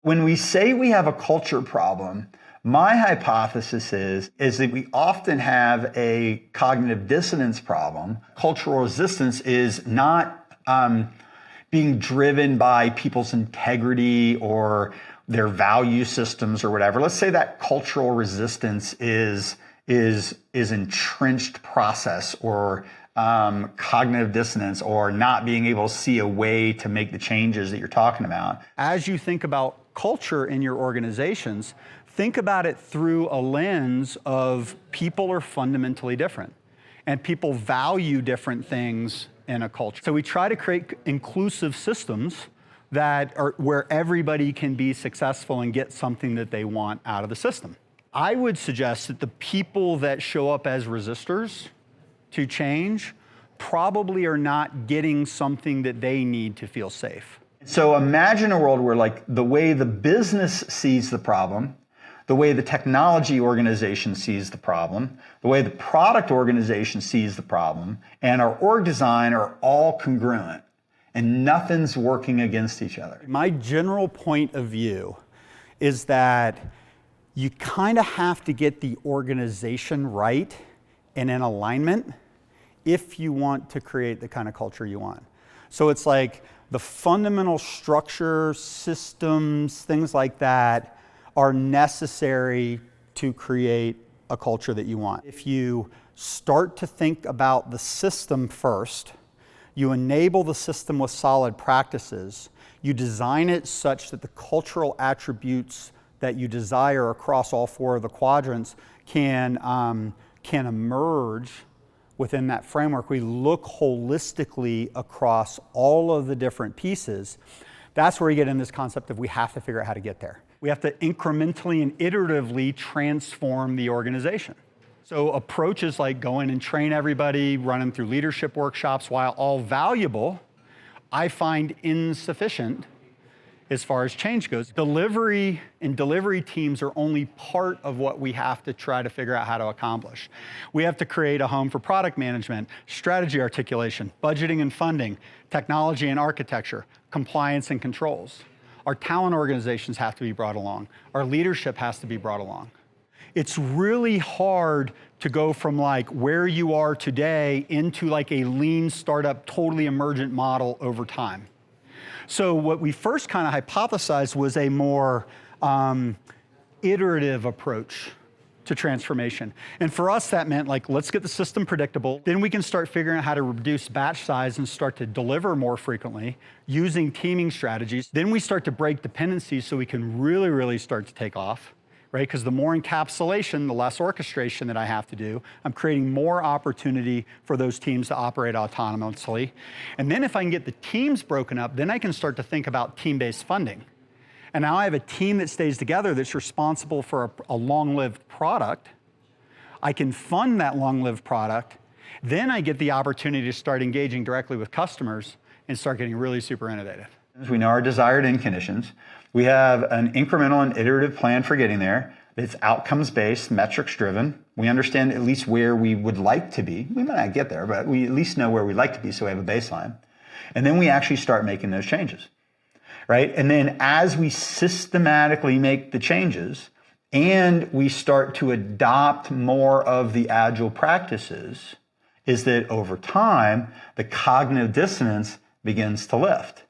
When we say we have a culture problem, my hypothesis is that we often have a cognitive dissonance problem. Cultural resistance is not being driven by people's integrity or their value systems or whatever. Let's say that cultural resistance is entrenched process or cognitive dissonance or not being able to see a way to make the changes that you're talking about. As you think about culture in your organizations, think about it through a lens of people are fundamentally different and people value different things in a culture. So we try to create inclusive systems that are where everybody can be successful and get something that they want out of the system. I would suggest that the people that show up as resistors to change probably are not getting something that they need to feel safe. So imagine a world where, like, the way the business sees the problem, the way the technology organization sees the problem, the way the product organization sees the problem, and our org design are all congruent and nothing's working against each other. My general point of view is that you kind of have to get the organization right and in alignment if you want to create the kind of culture you want. So it's like the fundamental structure, systems, things like that are necessary to create a culture that you want. If you start to think about the system first, you enable the system with solid practices, you design it such that the cultural attributes that you desire across all four of the quadrants can emerge within that framework. We look holistically across all of the different pieces. That's where you get in this concept of we have to figure out how to get there. We have to incrementally and iteratively transform the organization. So approaches like go in and train everybody, run them through leadership workshops, while all valuable, I find insufficient as far as change goes. Delivery and delivery teams are only part of what we have to try to figure out how to accomplish. We have to create a home for product management, strategy articulation, budgeting and funding, technology and architecture, compliance and controls. Our talent organizations have to be brought along. Our leadership has to be brought along. It's really hard to go from like where you are today into like a lean startup, totally emergent model over time. So what we first kind of hypothesized was a more iterative approach to transformation. And for us, that meant like, let's get the system predictable. Then we can start figuring out how to reduce batch size and start to deliver more frequently using teaming strategies. Then we start to break dependencies so we can really start to take off, right? Because the more encapsulation, the less orchestration that I have to do. I'm creating more opportunity for those teams to operate autonomously. And then if I can get the teams broken up, then I can start to think about team-based funding. And now I have a team that stays together that's responsible for a long-lived product. I can fund that long-lived product. Then I get the opportunity to start engaging directly with customers and start getting really super innovative. We know our desired end conditions. We have an incremental and iterative plan for getting there. It's outcomes-based, metrics-driven. We understand at least where we would like to be. We might not get there, but we at least know where we'd like to be, so we have a baseline. And then we actually start making those changes, right? And then as we systematically make the changes and we start to adopt more of the agile practices, is that over time, the cognitive dissonance begins to lift.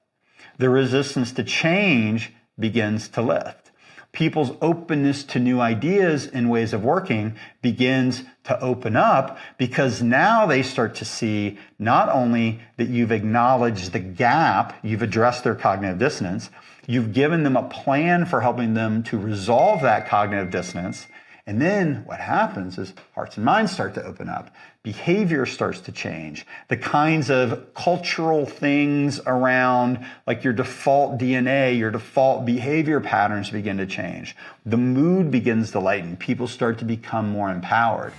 The resistance to change begins to lift. People's openness to new ideas and ways of working begins to open up because now they start to see not only that you've acknowledged the gap, you've addressed their cognitive dissonance, you've given them a plan for helping them to resolve that cognitive dissonance. And then what happens is hearts and minds start to open up. Behavior starts to change. The kinds of cultural things around like your default DNA, your default behavior patterns begin to change. The mood begins to lighten. People start to become more empowered.